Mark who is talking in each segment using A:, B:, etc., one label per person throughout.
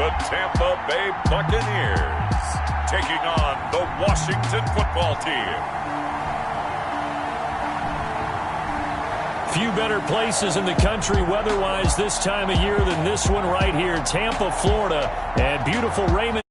A: the Tampa Bay Buccaneers, taking on the Washington football team.
B: Few better places in the country weather-wise this time of year than this one right here, Tampa, Florida. And beautiful Raymond.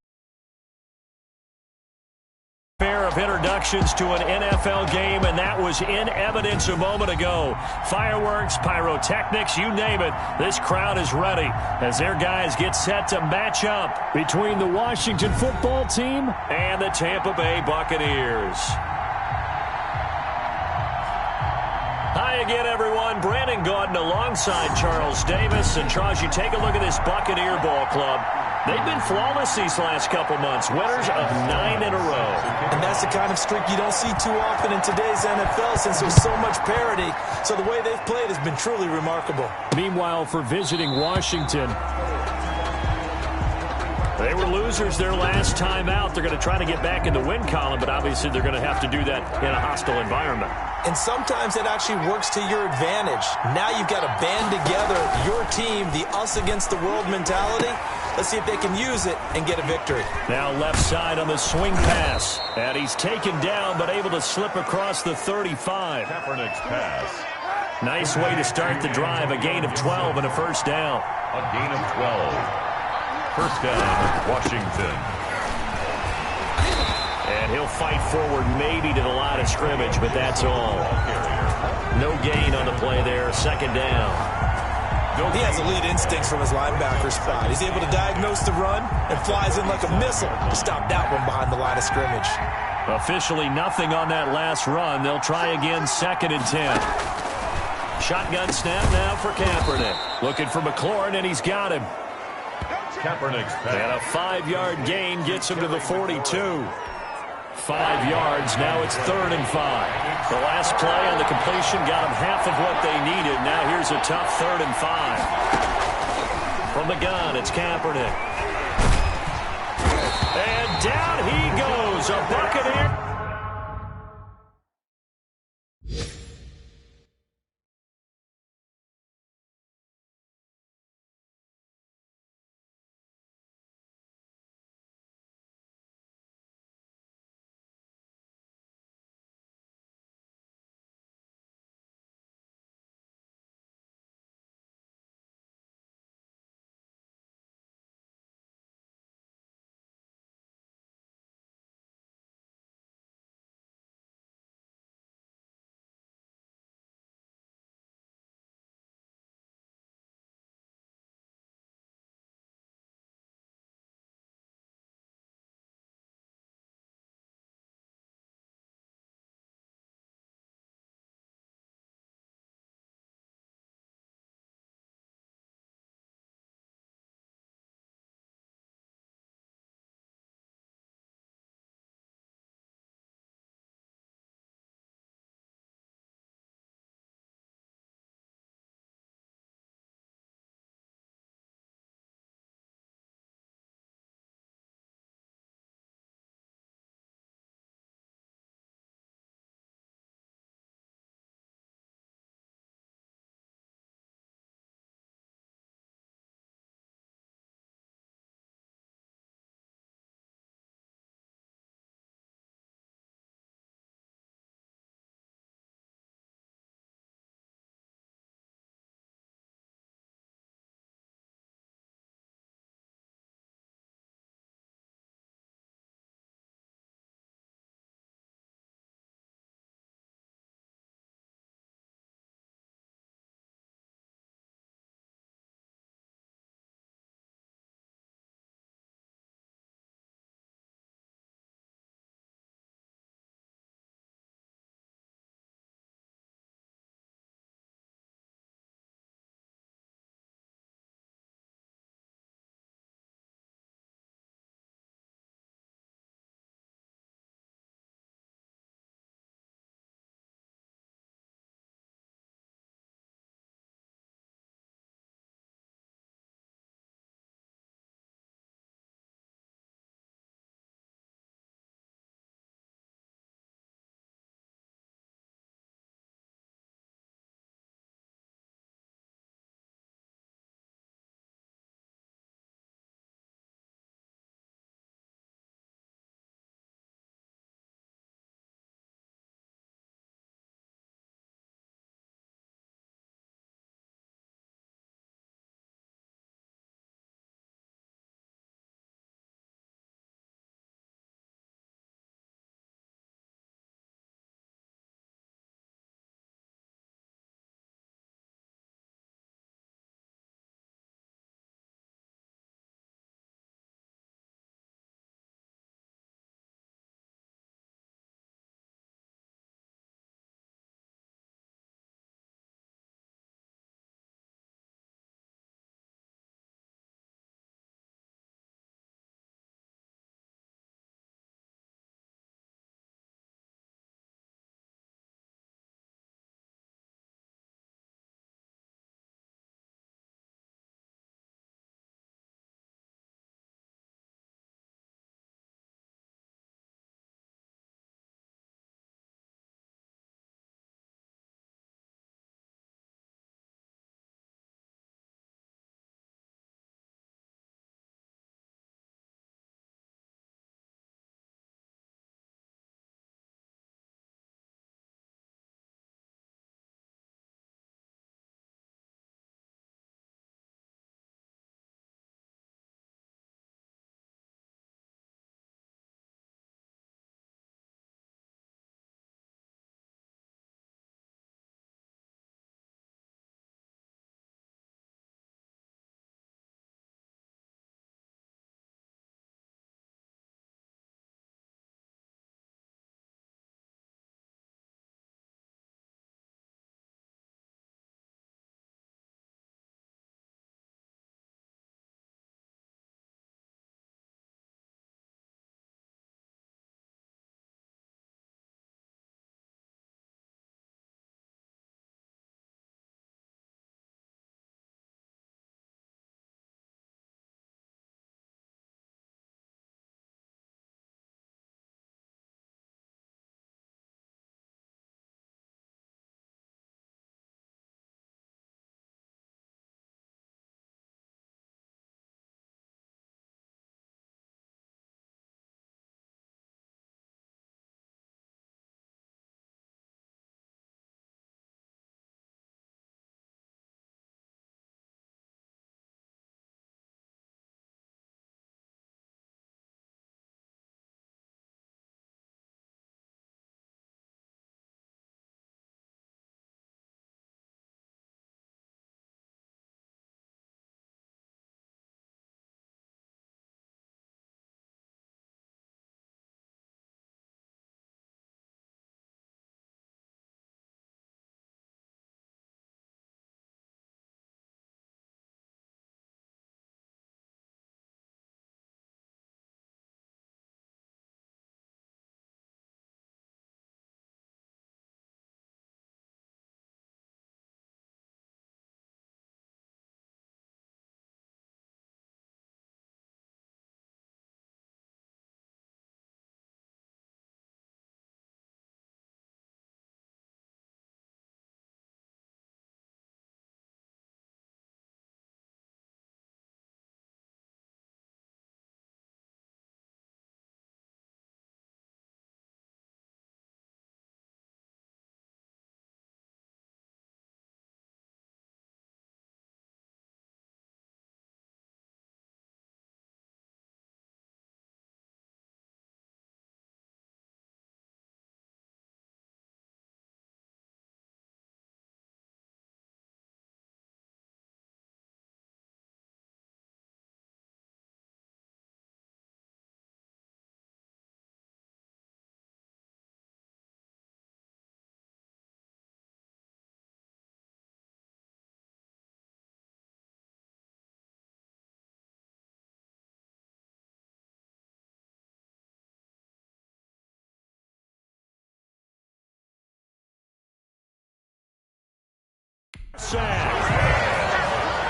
B: Pair of introductions to an NFL game, and that was in evidence a moment ago. Fireworks, pyrotechnics, you name it. This crowd is ready as their guys get set to match up between the Washington football team and the Tampa Bay Buccaneers. Hi again, everyone. Brandon Gaudin alongside Charles Davis. And Charles, you take a look at this Buccaneer ball club. They've been flawless these last couple months. Winners of 9 in a row.
C: And that's the kind of streak you don't see too often in today's NFL since there's so much parity. So the way they've played has been truly remarkable.
B: Meanwhile, for visiting Washington, they were losers their last time out. They're going to try to get back in the win column, but obviously they're going to have to do that in a hostile environment.
C: And sometimes it actually works to your advantage. Now you've got to band together your team, the us against the world mentality. Let's see if they can use it and get a victory.
B: Now left side on the swing pass. And he's taken down but able to slip across the 35.
A: Kaepernick's pass.
B: Nice way to start the drive. A gain of 12 and a first down.
A: A gain of 12. First down, Washington.
B: And he'll fight forward maybe to the line of scrimmage, but that's all. No gain on the play there. Second down.
C: He has elite instincts from his linebacker spot. He's able to diagnose the run and flies in like a missile to stop that one behind the line of scrimmage.
B: Officially nothing on that last run. They'll try again, 2nd and 10. Shotgun snap now for Kaepernick. Looking for McLaurin, and he's got him.
A: Kaepernick's pass.
B: And a 5-yard gain gets him to the 42. 5 yards. Now it's 3rd and 5. The last play on the completion got them half of what they needed. Now here's a tough 3rd and 5. From the gun, it's Kaepernick. And down he goes. A Buccaneer.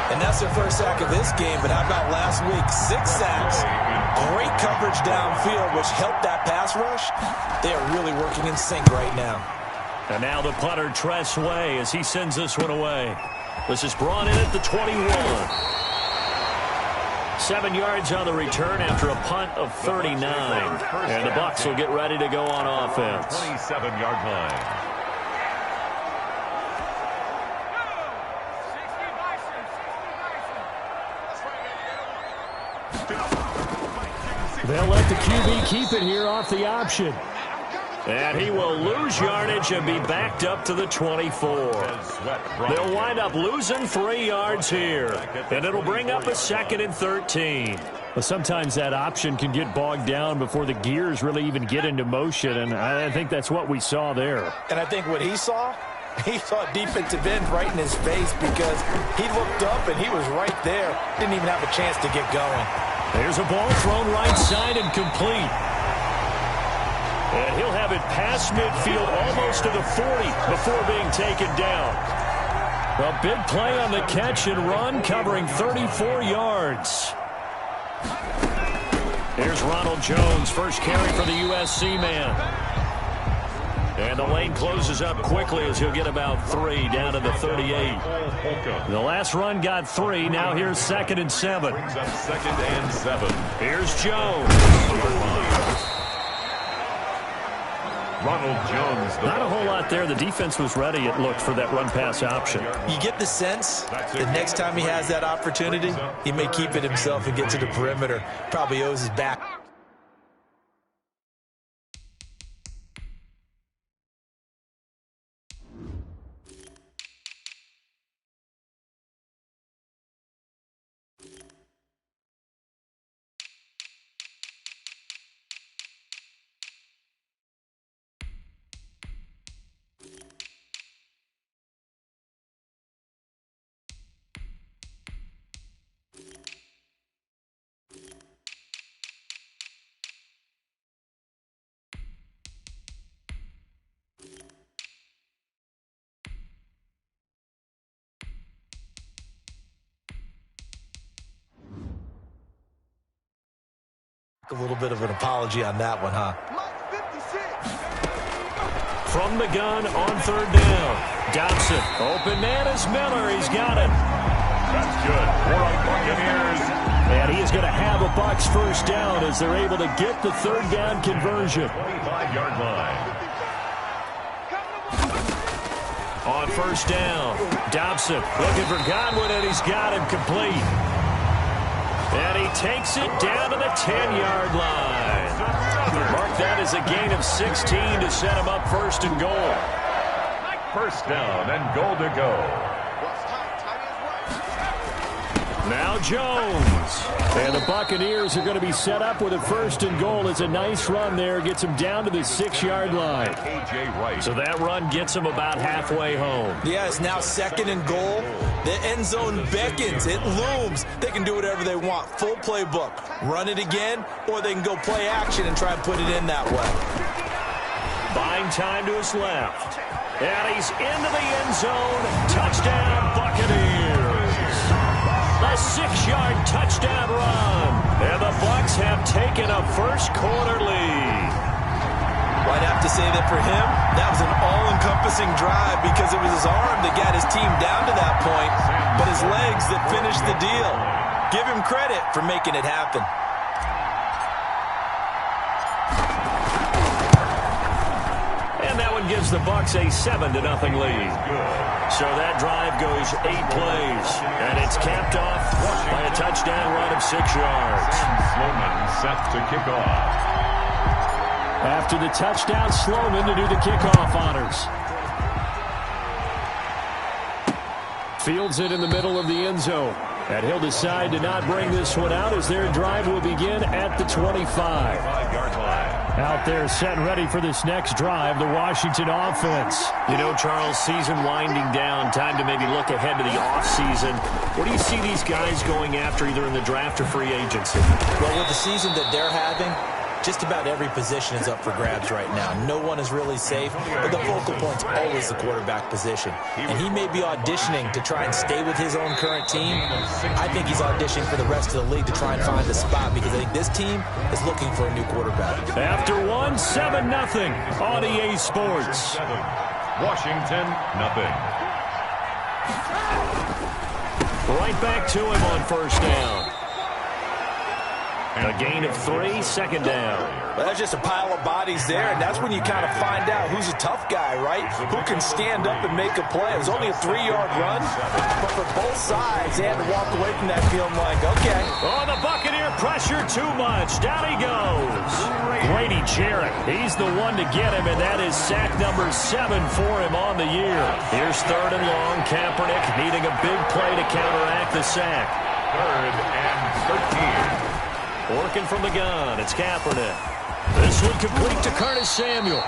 C: And that's their first sack of this game, but how about last week? 6 sacks, great coverage downfield, which helped that pass rush. They are really working in sync right now.
B: And now the punter, Tress Way, as he sends this one away. This is brought in at the 21. 7 yards on the return after a punt of 39. And the Bucs will get ready to go on offense.
A: 27-yard line.
B: They'll let the QB keep it here off the option. And he will lose yardage and be backed up to the 24. They'll wind up losing 3 yards here. And it'll bring up a 2nd and 13.
D: Well, sometimes that option can get bogged down before the gears really even get into motion, and I think that's what we saw there.
C: And I think what he saw defensive end right in his face because he looked up and he was right there. Didn't even have a chance to get going.
B: There's a ball thrown right side and complete. And he'll have it past midfield almost to the 40 before being taken down. A big play on the catch and run covering 34 yards. Here's Ronald Jones, first carry for the USC man. And the lane closes up quickly as he'll get about 3 down to the 38. The last run got 3. Now here's 2nd and 7.
A: 2nd and 7.
B: Here's Jones.
A: Ronald Jones.
B: Not a whole lot there. The defense was ready, it looked, for that run-pass option.
C: You get the sense that next time he has that opportunity, he may keep it himself and get to the perimeter. Probably owes his back. A little bit of an apology on that one, huh?
B: From the gun on 3rd down. Dobson. Open man is Miller. He's got it.
A: That's good. For our Buccaneers.
B: And he is going to have a Bucs first down as they're able to get the 3rd down conversion.
A: 25-yard line.
B: On 1st down, Dobson looking for Godwin, and he's got him complete. And he takes it down to the 10-yard line. Mark that as a gain of 16 to set him up 1st and goal.
A: 1st down and goal to go.
B: Now Jones. And the Buccaneers are going to be set up with a 1st and goal. It's a nice run there. Gets him down to the 6-yard line. So that run gets him about halfway home.
C: Yeah, it's now 2nd and goal. The end zone beckons. It looms. They can do whatever they want. Full playbook. Run it again, or they can go play action and try and put it in that way.
B: Buying time to his left. And he's into the end zone. Touchdown, Buccaneers. A 6-yard touchdown run. And the Bucs have taken a first-quarter lead.
C: Well, I'd have to say that for him, that was an all-encompassing drive because it was his arm that got his team down to that point, but his legs that finished the deal. Give him credit for making it happen.
B: And that one gives the Bucs a 7-0 lead. So that drive goes 8 plays, and it's capped off by a touchdown run of 6 yards.
A: Sloman set to kick off.
D: After the touchdown, Sloman to do the kickoff honors. Fields it in the middle of the end zone. And he'll decide to not bring this one out as their drive will begin at the 25.
A: 5-yard line.
D: Out there set and ready for this next drive, the Washington offense.
B: You know, Charles, season winding down, time to maybe look ahead to the offseason. What do you see these guys going after either in the draft or free agency?
C: Well, with the season that they're having, just about every position is up for grabs right now. No one is really safe, but the focal point's always the quarterback position. And he may be auditioning to try and stay with his own current team. I think he's auditioning for the rest of the league to try and find a spot because I think this team is looking for a new quarterback.
B: After 7-0 on EA Sports.
A: Washington, nothing.
B: Right back to him on first down. A gain of 3, second down.
C: Well, that's just a pile of bodies there, and that's when you kind of find out who's a tough guy, right? Who can stand up and make a play. It was only a 3-yard run, but for both sides, they had to walk away from that feeling like, okay.
B: Oh, the Buccaneer pressure too much. Down he goes. Grady Jarrett, he's the one to get him, and that is sack number 7 for him on the year. Here's 3rd and long. Kaepernick needing a big play to counteract the sack.
A: 3rd and 13.
B: Working from the gun, it's Kaepernick. This one complete to Curtis Samuel.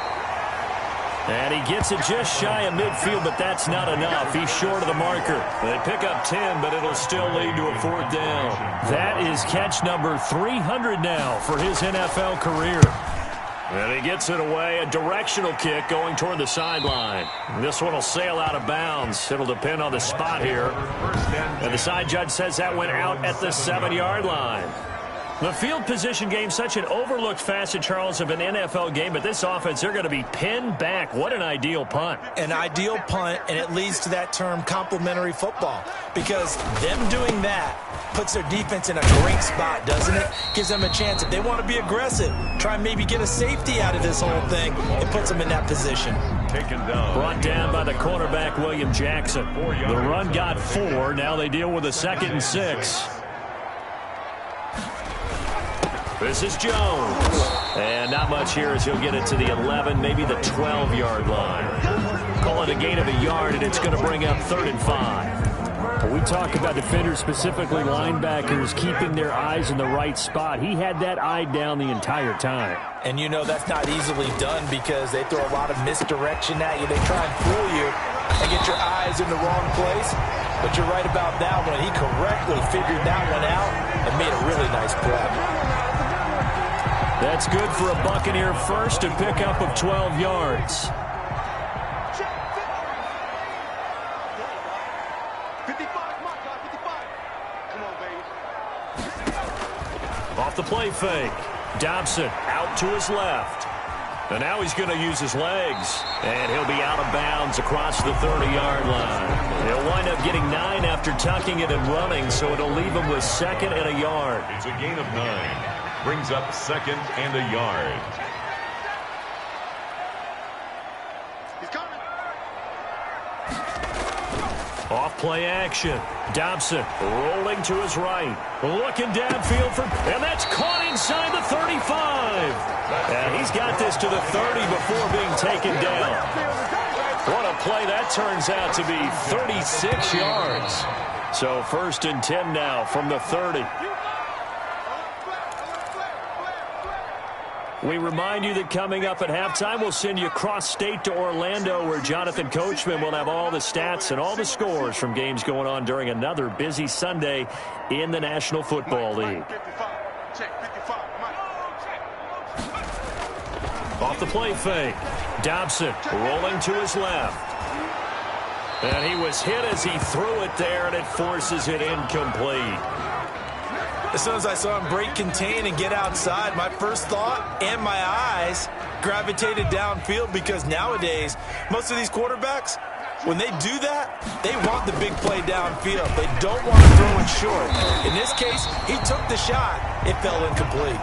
B: And he gets it just shy of midfield, but that's not enough. He's short of the marker. They pick up 10, but it'll still lead to a 4th down. That is catch number 300 now for his NFL career. And he gets it away, a directional kick going toward the sideline. This one will sail out of bounds. It'll depend on the spot here. And the side judge says that went out at the 7-yard line. The field position game, such an overlooked facet, Charles, of an NFL game, but this offense, they're going to be pinned back. What an ideal punt.
C: An ideal punt, and it leads to that term complementary football, because them doing that puts their defense in a great spot, doesn't it? Gives them a chance. If they want to be aggressive, try and maybe get a safety out of this whole thing, it puts them in that position.
A: Taken down.
B: Brought down by the cornerback, William Jackson. The run got 4. Now they deal with a 2nd and 6. This is Jones. And not much here as he'll get it to the 11, maybe the 12-yard line. Call it a gain of a yard, and it's going to bring up 3rd and 5.
D: When we talk about defenders, specifically linebackers, keeping their eyes in the right spot. He had that eye down the entire time.
C: And you know that's not easily done because they throw a lot of misdirection at you. They try and fool you and get your eyes in the wrong place. But you're right about that one. He correctly figured that one out and made a really nice play.
B: That's good for a Buccaneer first, a pickup of 12 yards.
E: 55, come on, baby.
B: Off the play fake. Dobson out to his left. And now he's going to use his legs. And he'll be out of bounds across the 30-yard line. He'll wind up getting 9 after tucking it and running, so it'll leave him with 2nd and a yard.
A: It's a gain of 9. Brings up 2nd and a yard.
E: He's coming.
B: Off play action. Dobson rolling to his right. Looking downfield for, and that's caught inside the 35. And he's got this to the 30 before being taken down. What a play that turns out to be, 36 yards. So 1st and 10 now from the 30. We remind you that coming up at halftime, we'll send you cross-state to Orlando, where Jonathan Coachman will have all the stats and all the scores from games going on during another busy Sunday in the National Football League. Off the play fake. Dobson rolling to his left. And he was hit as he threw it there, and it forces it incomplete.
C: As soon as I saw him break contain and get outside, my first thought and my eyes gravitated downfield, because nowadays, most of these quarterbacks, when they do that, they want the big play downfield. They don't want to throw it short. In this case, he took the shot. It fell incomplete.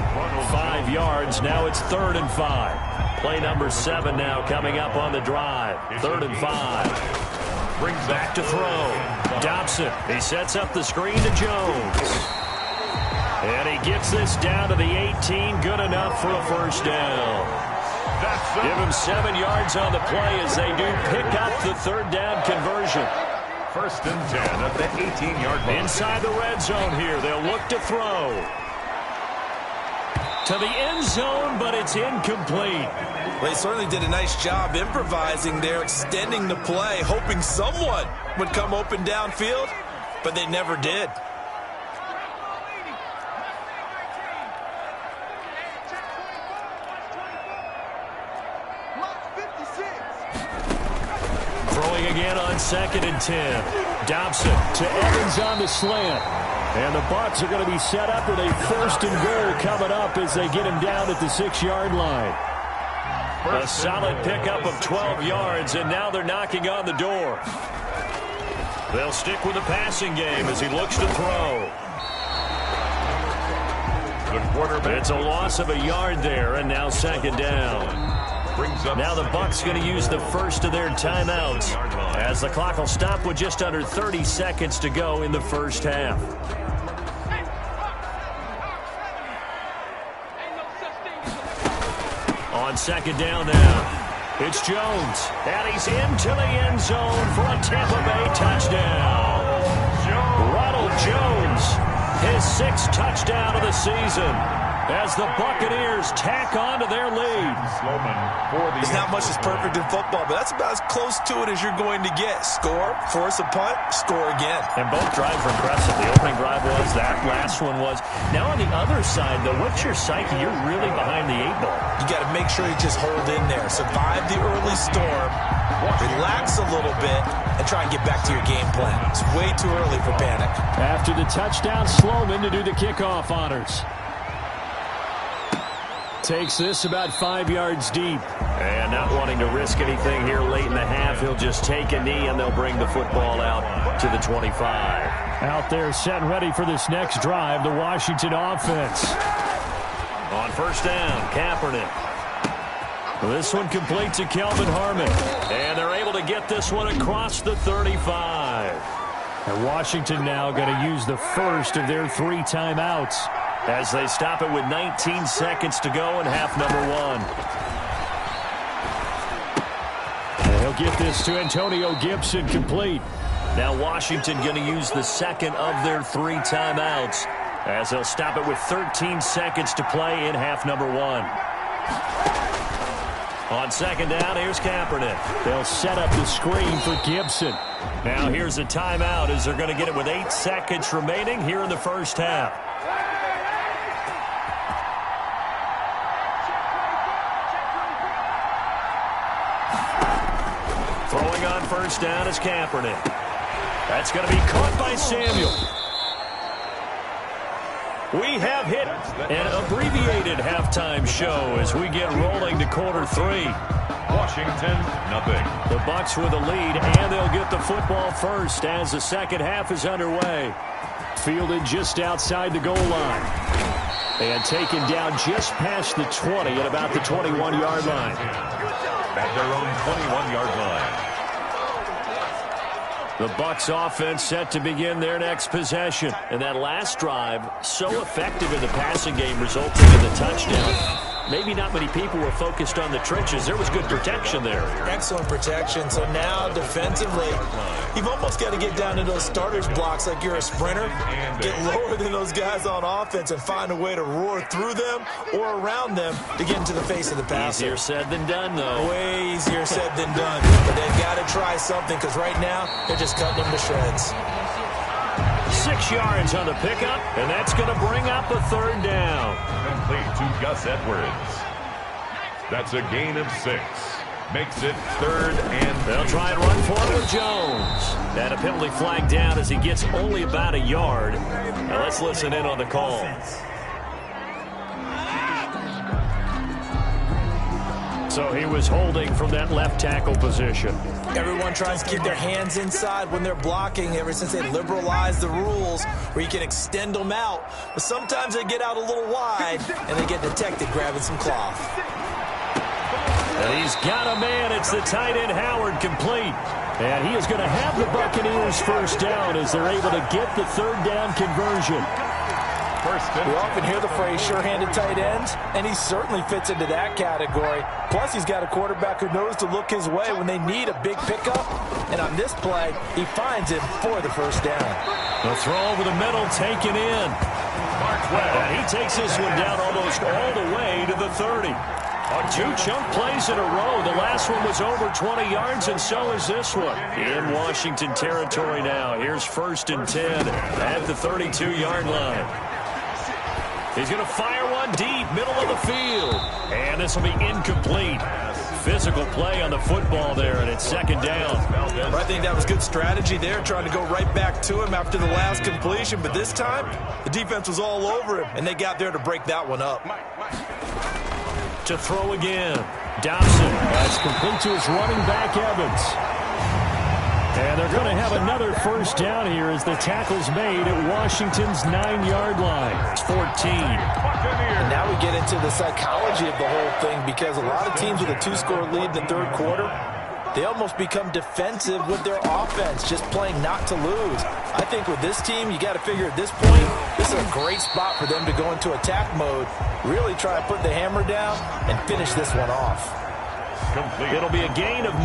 B: 5 yards. Now it's 3rd and 5. Play number 7 now coming up on the drive. 3rd and 5. Brings back to throw. Dobson. He sets up the screen to Jones. And he gets this down to the 18. Good enough for a 1st down. Give him 7 yards on the play as they do pick up the 3rd down conversion.
A: 1st and 10 at the 18-yard line.
B: Inside the red zone here. They'll look to throw. To the end zone, but it's incomplete.
C: They certainly did a nice job improvising there, extending the play, hoping someone would come open downfield, but they never did.
B: Throwing again on 2nd and 10. Dobson
D: To Evans on the slant. And the Bucs are going to be set up with a 1st and goal coming up as they get him down at the 6-yard line.
B: A solid pickup of 12 yards, and now they're knocking on the door. They'll stick with the passing game as he looks to throw. It's a loss of a yard there, and now 2nd down. Now the Bucs going to use the first of their timeouts as the clock will stop with just under 30 seconds to go in the first half. On 2nd down now, it's Jones, and he's into the end zone for a Tampa Bay touchdown. Ronald Jones, his 6th touchdown of the season, as the Buccaneers tack on to their lead.
C: There's not much that's perfect in football, but that's about as close to it as you're going to get. Score, force a punt, score again.
B: And both drives were impressive. The opening drive was, that last one was. Now on the other side, though, what's your psyche? You're really behind the 8 ball.
C: You got to make sure you just hold in there. Survive the early storm, relax a little bit, and try and get back to your game plan. It's way too early for panic.
D: After the touchdown, Sloman to do the kickoff honors. Takes this about 5 yards deep.
B: And not wanting to risk anything here late in the half, he'll just take a knee, and they'll bring the football out to the 25.
D: Out there set and ready for this next drive, the Washington offense.
B: On 1st down, Kaepernick. This one complete to Kelvin Harmon. And they're able to get this one across the 35.
D: And Washington now going to use the first of their 3 timeouts
B: as they stop it with 19 seconds to go in half number 1.
D: And he'll get this to Antonio Gibson complete.
B: Now Washington going to use the 2nd of their 3 timeouts as they'll stop it with 13 seconds to play in half number 1. On 2nd down, here's Kaepernick.
D: They'll set up the screen for Gibson.
B: Now here's a timeout as they're going to get it with 8 seconds remaining here in the first half. Throwing on 1st down is Kaepernick. That's going to be caught by Samuel. We have hit an abbreviated halftime show as we get rolling to quarter 3.
A: Washington, nothing.
B: The Bucs with a lead, and they'll get the football first as the second half is underway.
D: Fielded just outside the goal line. And taken down just past the 20 at about the 21-yard line.
A: At their own 21-yard line.
B: The Bucs offense set to begin their next possession. And that last drive, so effective in the passing game, resulting in the touchdown. Maybe not many people were focused on the trenches. There was good protection there.
C: Excellent protection. So now defensively, you've almost got to get down to those starters blocks like you're a sprinter. Get lower than those guys on offense and find a way to roar through them or around them to get into the face of the passer.
B: Easier said than done, though.
C: Way easier said than done. But they've got to try something because right now they're just cutting them to shreds.
B: 6 yards on the pickup, and that's going to bring up a 3rd down.
A: Complete to Gus Edwards. That's a gain of 6. Makes it 3rd and...
B: They'll try and run for it with Jones. And a penalty flag down as he gets only about a yard. Now let's listen in on the call. So he was holding from that left tackle position.
C: Everyone tries to keep their hands inside when they're blocking ever since they liberalized the rules where you can extend them out. But sometimes they get out a little wide and they get detected grabbing some cloth.
B: And he's got a man. It's the tight end Howard complete.
D: And he is going to have the Buccaneers first down as they're able to get the 3rd down conversion.
C: We often hear the phrase sure-handed tight ends, and he certainly fits into that category. Plus, he's got a quarterback who knows to look his way when they need a big pickup. And on this play, he finds him for the first down.
B: The throw over the middle taken in. And he takes this one down almost all the way to the 30. 2 chunk plays in a row. The last one was over 20 yards, and so is this one. In Washington territory now. Here's 1st and 10 at the 32-yard line. He's going to fire one deep, middle of the field. And this will be incomplete. physical play on the football there, and it's second down.
C: I think that was good strategy there, trying to go right back to him after the last completion. But this time, the defense was all over him, and they got there to break that one up.
B: To throw again. Dobson.
D: That's complete to his running back, Evans. And they're going to have another first down here as the tackle's made at Washington's 9-yard line. It's 14.
C: And now we get into the psychology of the whole thing, because a lot of teams with a 2-score lead in the third quarter, they almost become defensive with their offense, just playing not to lose. I think with this team, you got to figure at this point, this is a great spot for them to go into attack mode, really try to put the hammer down and finish this one off.
B: Complete. It'll be a gain of 9,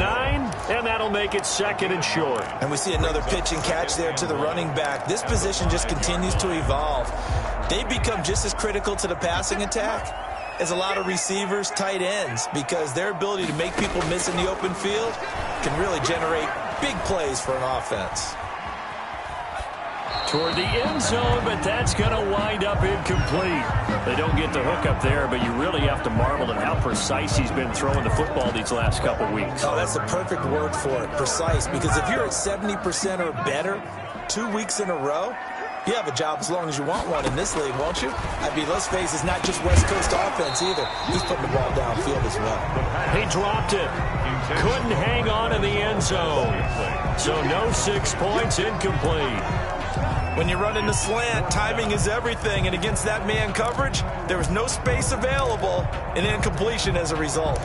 B: and that'll make it second and short.
C: And we see another pitch and catch there to the running back. This position just continues to evolve. They become just as critical to the passing attack as a lot of receivers, tight ends, because their ability to make people miss in the open field can really generate big plays for an offense.
B: Toward the end zone, but that's going to wind up incomplete. They don't get the hook up there, but you really have to marvel at how precise he's been throwing the football these last couple weeks.
C: Oh, that's the perfect word for it, precise, because if you're at 70% or better 2 weeks in a row, you have a job as long as you want one in this league, won't you? I mean, let's face it, it's not just West Coast offense either. He's putting the ball downfield as well.
B: He dropped it. Couldn't hang on in the end zone. So no 6 points, incomplete.
C: When you run in the slant, timing is everything, and against that man coverage, there was no space available, and incompletion as a result.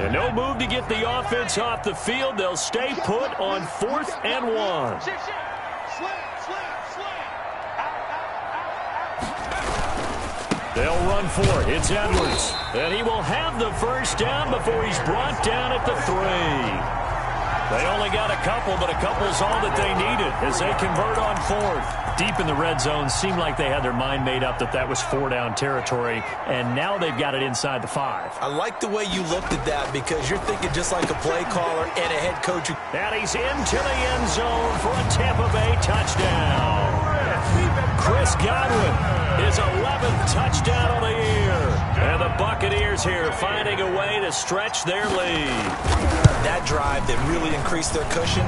B: And no move to get the offense off the field. They'll stay put on 4th and 1. They'll run for it. It's Edwards. And he will have the first down before he's brought down at the 3. They only got a couple, but a couple's all that they needed as they convert on 4th. Deep in the red zone, seemed like they had their mind made up that was 4-down territory, and now they've got it inside the 5.
C: I like the way you looked at that, because you're thinking just like a play caller and a head coach.
B: And he's into the end zone for a Tampa Bay touchdown. Chris Godwin, his 11th touchdown of the year. And the Buccaneers here finding a way to stretch their lead.
C: That drive that really increased their cushion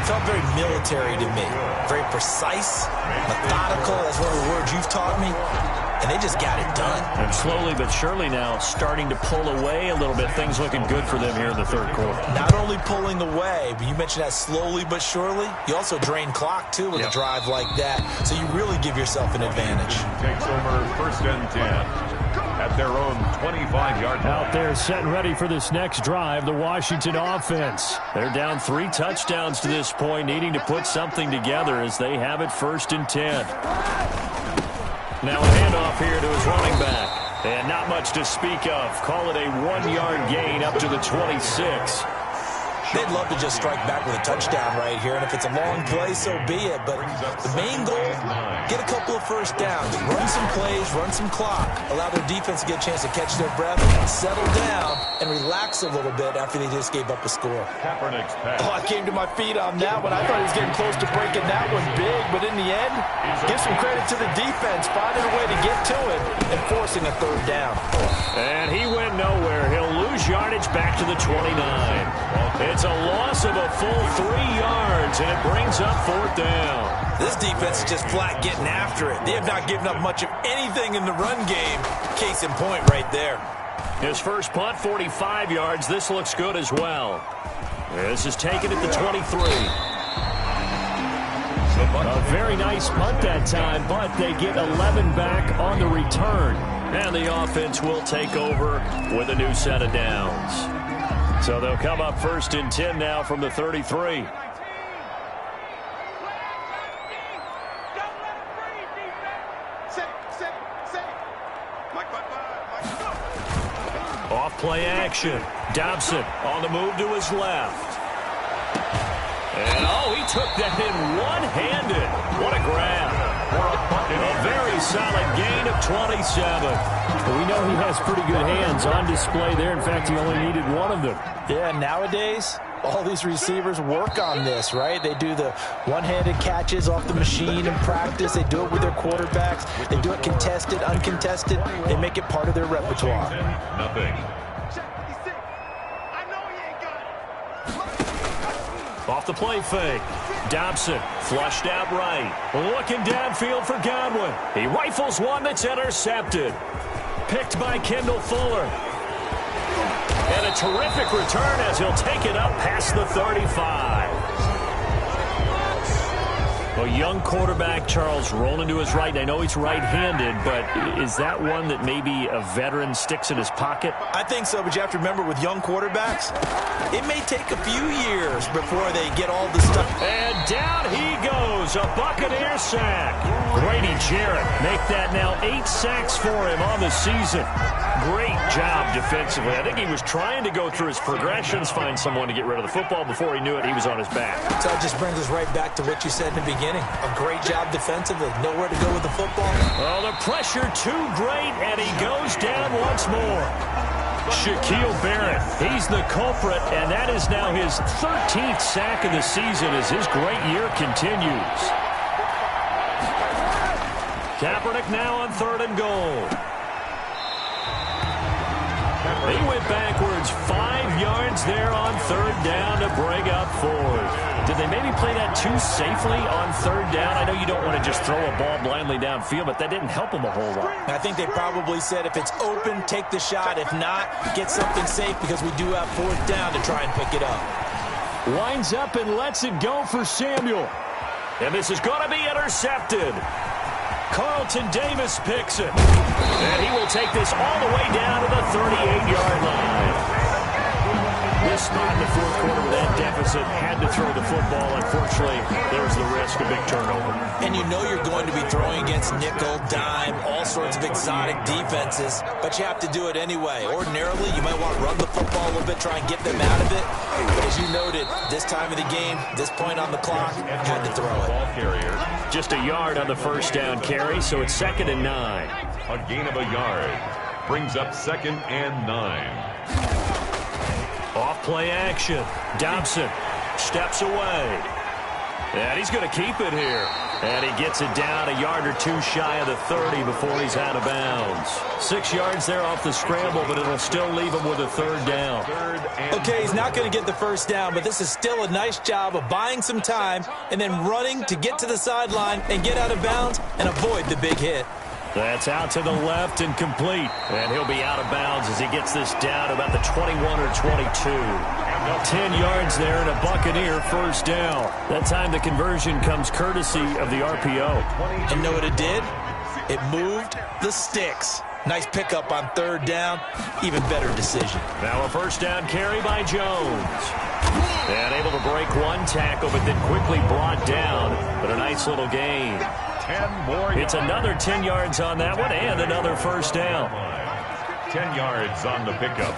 C: felt very military to me. Very precise, methodical. That's one of the words you've taught me. And they just got it done.
B: And slowly but surely now starting to pull away a little bit. Things looking good for them here in the third quarter.
C: Not only pulling away, but you mentioned that slowly but surely. You also drain clock, too, with a drive like that. So you really give yourself an advantage.
A: Takes over 1st and 10 at their own 25-yard line.
D: Out there set and ready for this next drive, the Washington offense.
B: They're down 3 touchdowns to this point, needing to put something together as they have it 1st and 10. Now a handoff here to his running back. And not much to speak of. Call it a 1-yard gain up to the 26.
C: They'd love to just strike back with a touchdown right here, and if it's a long play, so be it. But the main goal, get a couple of first downs, run some plays, run some clock, allow their defense to get a chance to catch their breath, settle down, and relax a little bit after they just gave up a score.
A: Kaepernick's pass.
C: Oh, I came to my feet on that one. I thought he was getting close to breaking that one big, but in the end, give some credit to the defense, finding a way to get to it and forcing a 3rd down.
B: And he went nowhere. He'll lose yardage back to the 29. It's a loss of a full 3 yards, and it brings up 4th down.
C: This defense is just flat getting after it. They have not given up much of anything in the run game. Case in point right there.
B: His first punt, 45 yards. This looks good as well. This is taken at the 23.
D: A very nice punt that time, but they get 11 back on the return.
B: And the offense will take over with a new set of downs. So they'll come up 1st and 10 now from the 33. Off play action. Dobson on the move to his left. And he took that in one-handed. What a grab. A very solid gain of 27.
D: We know he has pretty good hands on display there. In fact, he only needed one of them.
C: Yeah, nowadays, all these receivers work on this, right? They do the one-handed catches off the machine in practice. They do it with their quarterbacks. They do it contested, uncontested. They make it part of their repertoire.
A: Nothing.
B: Off the play fake. Dobson flushed out right. Looking downfield for Godwin. He rifles one that's intercepted. Picked by Kendall Fuller. And a terrific return as he'll take it up past the 35. A young quarterback, Charles, rolling to his right. I know he's right-handed, but is that one that maybe a veteran sticks in his pocket?
C: I think so, but you have to remember with young quarterbacks, it may take a few years before they get all the stuff.
B: And down he goes, a Buccaneer sack. Grady Jarrett make that now 8 sacks for him on the season. Great job defensively. I think he was trying to go through his progressions, find someone to get rid of the football. Before he knew it, he was on his back.
C: So that just brings us right back to what you said in the beginning. A great job defensively. Nowhere to go with the football.
B: Oh, the pressure too great, and he goes down once more. Shaquille Barrett, he's the culprit, and that is now his 13th sack of the season as his great year continues. Kaepernick now on 3rd and goal. He went backwards 5 yards there on 3rd down to bring up 4th. Did they maybe play that too safely on 3rd down? I know you don't want to just throw a ball blindly downfield, but that didn't help him a whole lot.
C: I think they probably said if it's open, take the shot. If not, get something safe because we do have 4th down to try and pick it up.
B: Winds up and lets it go for Samuel. And this is going to be intercepted. Carlton Davis picks it. And he will take this all the way down to the 38-yard line. This spot in the 4th quarter with that deficit had to throw the football. Unfortunately, there's the risk of big turnover.
C: And you know you're going to be throwing against nickel, dime, all sorts of exotic defenses, but you have to do it anyway. Ordinarily, you might want to run the football a little bit, try and get them out of it. But as you noted, this time of the game, this point on the clock, had to throw it.
B: Just a yard on the 1st down carry, so it's 2nd and 9.
A: A gain of a yard brings up 2nd and 9.
B: Off play action. Dobson steps away. And he's going to keep it here. And he gets it down a yard or two shy of the 30 before he's out of bounds. 6 yards there off the scramble, but it'll still leave him with a 3rd down.
C: Okay, he's not going to get the 1st down, but this is still a nice job of buying some time and then running to get to the sideline and get out of bounds and avoid the big hit.
B: That's out to the left and complete. And he'll be out of bounds as he gets this down about the 21 or 22. 10 yards there and a Buccaneer 1st down. That time the conversion comes courtesy of the RPO.
C: And know what it did? It moved the sticks. Nice pickup on 3rd down. Even better decision.
B: Now a 1st down carry by Jones. And able to break one tackle, but then quickly brought down. But a nice little gain.
A: 10 more.
B: It's another 10 yards on that one and another 1st down.
A: 10 yards on the pickup.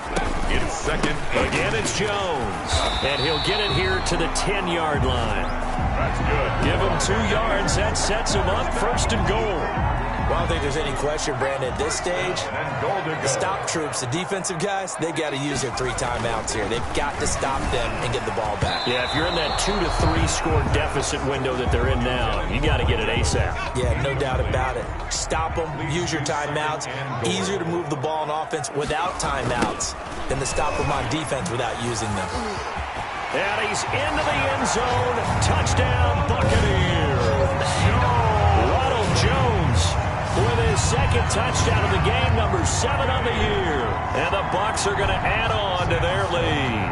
A: It's 2nd.
B: Again, it's Jones. And he'll get it here to the 10-yard line.
A: That's good.
B: Give him 2 yards. That sets him up 1st and goal.
C: Well, I don't think there's any question, Brandon, at this stage, the stop troops, the defensive guys, they got to use their 3 timeouts here. They've got to stop them and get the ball back.
B: Yeah, if you're in that 2 to 3 score deficit window that they're in now, you got to get it ASAP.
C: Yeah, no doubt about it. Stop them, use your timeouts. Easier to move the ball on offense without timeouts than to stop them on defense without using them.
B: And he's into the end zone. Touchdown, Buccaneers. Ronald Jones with his 2nd touchdown of the game, number 7 on the year. And the Bucs are going to add on to their lead.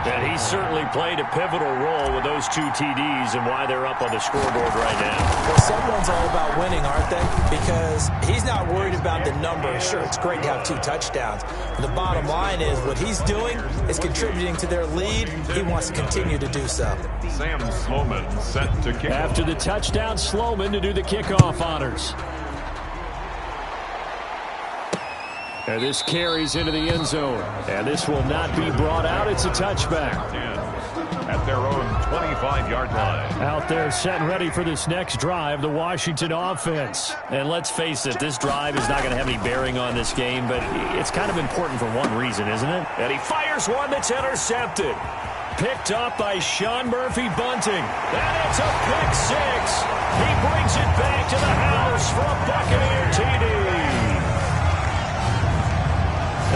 B: And he certainly played a pivotal role with those 2 TDs and why they're up on the scoreboard right now.
C: Well, someone's all about winning, aren't they? Because he's not worried about the number. Sure, it's great to have 2 touchdowns. But the bottom line is what he's doing is contributing to their lead. He wants to continue to do so.
A: Sam Sloman set to kick.
D: After the touchdown, Sloman to do the kickoff honors. And this carries into the end zone. And this will not be brought out. It's a touchback.
A: At their own 25-yard line.
D: Out there set and ready for this next drive, the Washington offense.
B: And let's face it, this drive is not going to have any bearing on this game, but it's kind of important for one reason, isn't it? And he fires one that's intercepted. picked up by Sean Murphy-Bunting. And it's a pick six. He brings it back to the house for a Buccaneer TD.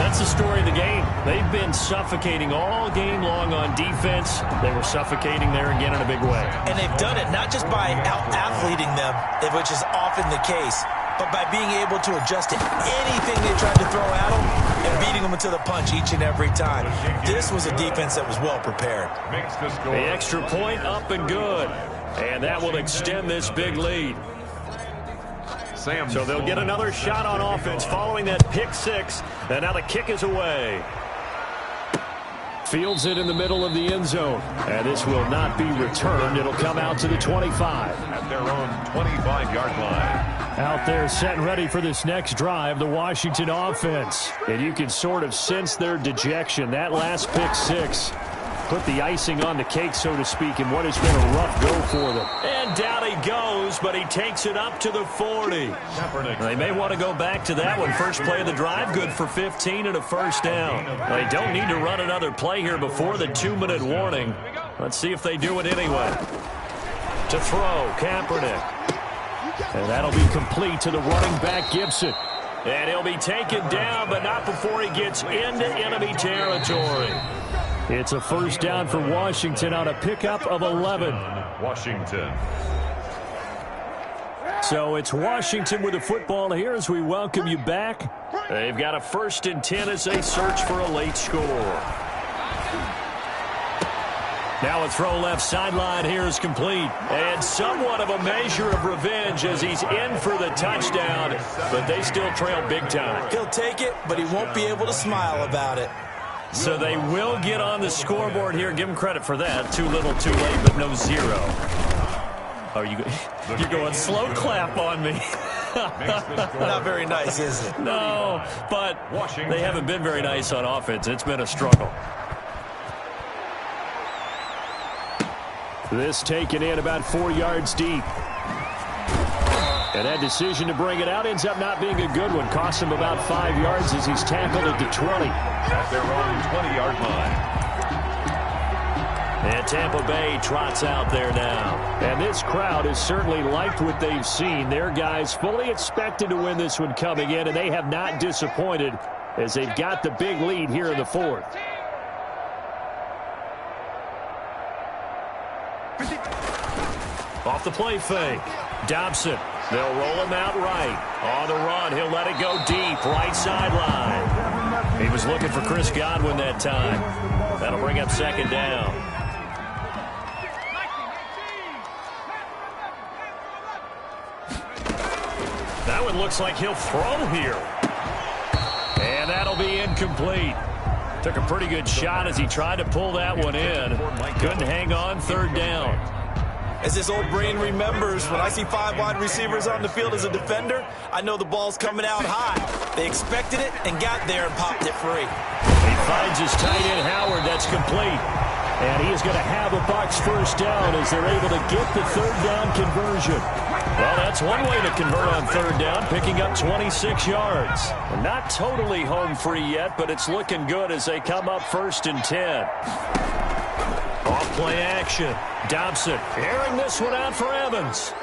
B: That's the story of the game. They've been suffocating all game long on defense. They were suffocating there again in a big way.
C: And they've done it not just by out-athleting them, which is often the case, but by being able to adjust to anything they tried to throw at them and beating them to the punch each and every time. This was a defense that was well prepared.
B: The extra point up and good. And that will extend this big lead. So they'll get another shot on offense following that pick six. And now the kick is away.
D: Fields it in the middle of the end zone. And this will not be returned. It'll come out to the 25.
A: At their own 25-yard line.
D: Out there set and ready for this next drive, the Washington offense. And you can sort of sense their dejection. That last pick six put the icing on the cake, so to speak, in what has been a rough go for them.
B: And down he goes, but he takes it up to the 40. They may want to go back to that one. First play of the drive, good for 15 and a first down. They don't need to run another play here before the 2-minute warning. Let's see if they do it anyway. To throw, Kaepernick. And that'll be complete to the running back, Gibson. And he'll be taken down, but not before he gets into enemy territory.
D: It's a first down for Washington on a pickup of 11.
A: Washington.
D: So it's Washington with the football here as we welcome you back.
B: They've got a 1st and 10 as they search for a late score. Now a throw left sideline here is complete. And somewhat of a measure of revenge as he's in for the touchdown. But they still trail big time.
C: He'll take it, but he won't be able to smile about it.
B: So they will get on the scoreboard here. Give them credit for that. Too little, too late, but no zero. Oh, you're going slow clap on me.
C: Not very nice, is it?
B: No, but they haven't been very nice on offense. It's been a struggle.
D: This taken in about 4 yards deep. And that decision to bring it out ends up not being a good one. Cost him about 5 yards as he's tackled at the 20.
A: At their own 20-yard line.
B: And Tampa Bay trots out there now.
D: And this crowd has certainly liked what they've seen. Their guys fully expected to win this one coming in, and they have not disappointed as they've got the big lead here in the 4th.
B: Off the play fake. Dobson. They'll roll him out right. On the run, he'll let it go deep. Right sideline. He was looking for Chris Godwin that time. That'll bring up 2nd down. That one looks like he'll throw here. And that'll be incomplete. Took a pretty good shot as he tried to pull that one in. Couldn't hang on, 3rd down.
C: As this old brain remembers, when I see 5 wide receivers on the field as a defender, I know the ball's coming out high. They expected it and got there and popped it free.
B: He finds his tight end, Howard. That's complete.
D: And he is going to have a Bucs first down as they're able to get the 3rd down conversion.
B: Well, that's one way to convert on 3rd down, picking up 26 yards. Not totally home free yet, but it's looking good as they come up 1st and 10. Off play action. Dobson airing this one out for Evans.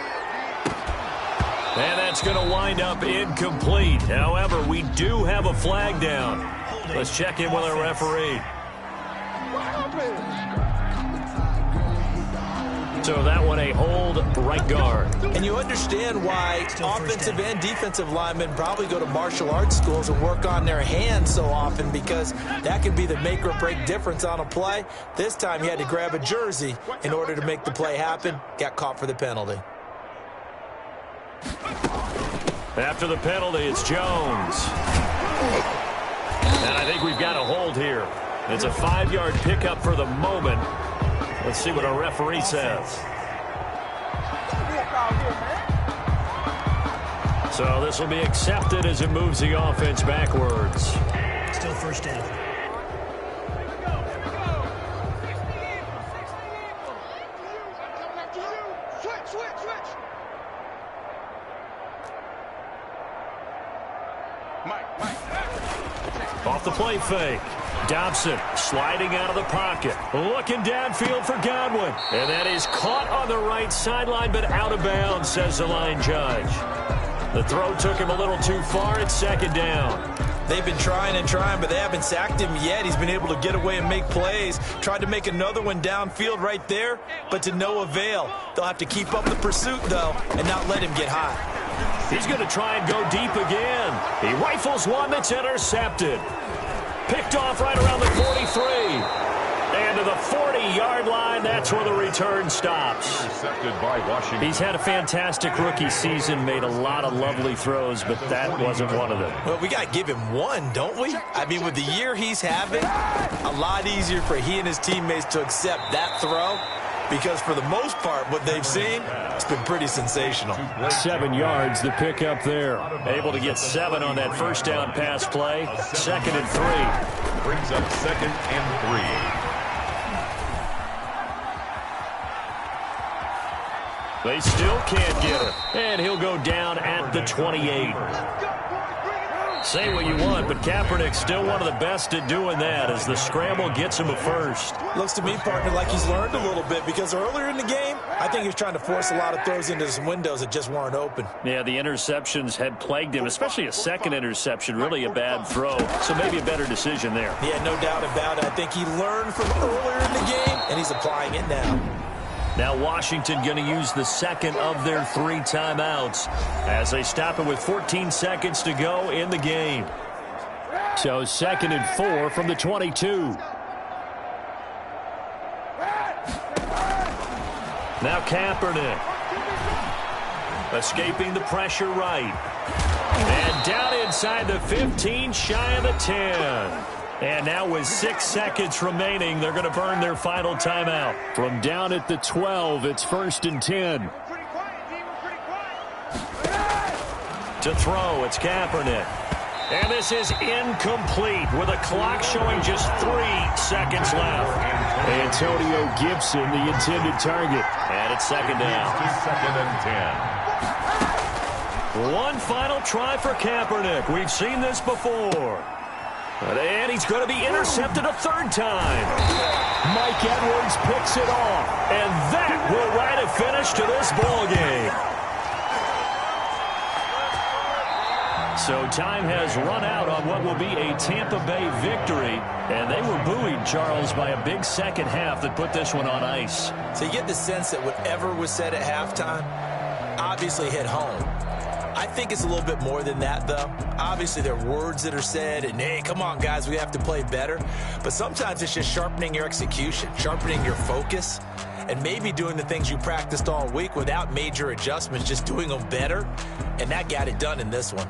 B: And that's going to wind up incomplete. However, we do have a flag down. Let's check in with our referee. So that one a hold, right guard.
C: And you understand why offensive and defensive linemen probably go to martial arts schools and work on their hands so often, because that can be the make or break difference on a play. This time he had to grab a jersey in order to make the play happen. Got caught for the penalty.
B: After the penalty, it's Jones. And I think we've got a hold here. It's a 5-yard pickup for the moment. Let's see what our referee says. So this will be accepted as it moves the offense backwards.
F: Still first down.
E: Switch. Mike.
B: Off the play fake. Dobson sliding out of the pocket. Looking downfield for Godwin. And that is caught on the right sideline, but out of bounds, says the line judge. The throw took him a little too far. It's second down.
C: They've been trying and trying, but they haven't sacked him yet. He's been able to get away and make plays. Tried to make another one downfield right there, but to no avail. They'll have to keep up the pursuit, though, and not let him get hot.
B: He's going to try and go deep again. He rifles one that's intercepted. Picked off right around the 43. And to the 40-yard line, that's where the return stops.
A: Intercepted by Washington.
B: He's had a fantastic rookie season, made a lot of lovely throws, but that wasn't one of them.
C: Well, we got to give him one, don't we? I mean, with the year he's having, a lot easier for he and his teammates to accept that throw, because for the most part, what they've seen, it's been pretty sensational.
D: 7 yards, the pickup there.
B: Able to get 7 on that first down pass play. 2nd and 3.
A: Brings up 2nd and 3.
B: They still can't get him. And he'll go down at the 28. Say what you want, but Kaepernick's still one of the best at doing that as the scramble gets him a first.
C: Looks to me, partner, like he's learned a little bit, because earlier in the game, I think he was trying to force a lot of throws into some windows that just weren't open.
B: Yeah, the interceptions had plagued him, especially a second interception, really a bad throw. So maybe a better decision there.
C: Yeah, no doubt about it. I think he learned from earlier in the game, and he's applying it now.
B: Now Washington going to use the second of their 3 timeouts as they stop it with 14 seconds to go in the game.
D: So 2nd and 4 from the 22.
B: Now Kaepernick. Escaping the pressure right. And down inside the 15, shy of the 10. And now with 6 seconds remaining, they're going to burn their final timeout.
D: From down at the 12, it's 1st and 10.
B: To throw, it's Kaepernick. And this is incomplete with a clock showing just 3 seconds left.
D: Antonio Gibson, the intended target.
B: And it's 2nd down.
A: 2nd and 10.
B: One final try for Kaepernick. We've seen this before. And he's going to be intercepted a 3rd time.
D: Mike Edwards picks it off.
B: And that will write a finish to this ball game. So time has run out on what will be a Tampa Bay victory. And they were buoyed, Charles, by a big second half that put this one on ice.
C: So you get the sense that whatever was said at halftime obviously hit home. I think it's a little bit more than that, though. Obviously, there are words that are said, and, hey, come on, guys, we have to play better. But sometimes it's just sharpening your execution, sharpening your focus, and maybe doing the things you practiced all week without major adjustments, just doing them better. And that got it done in this one.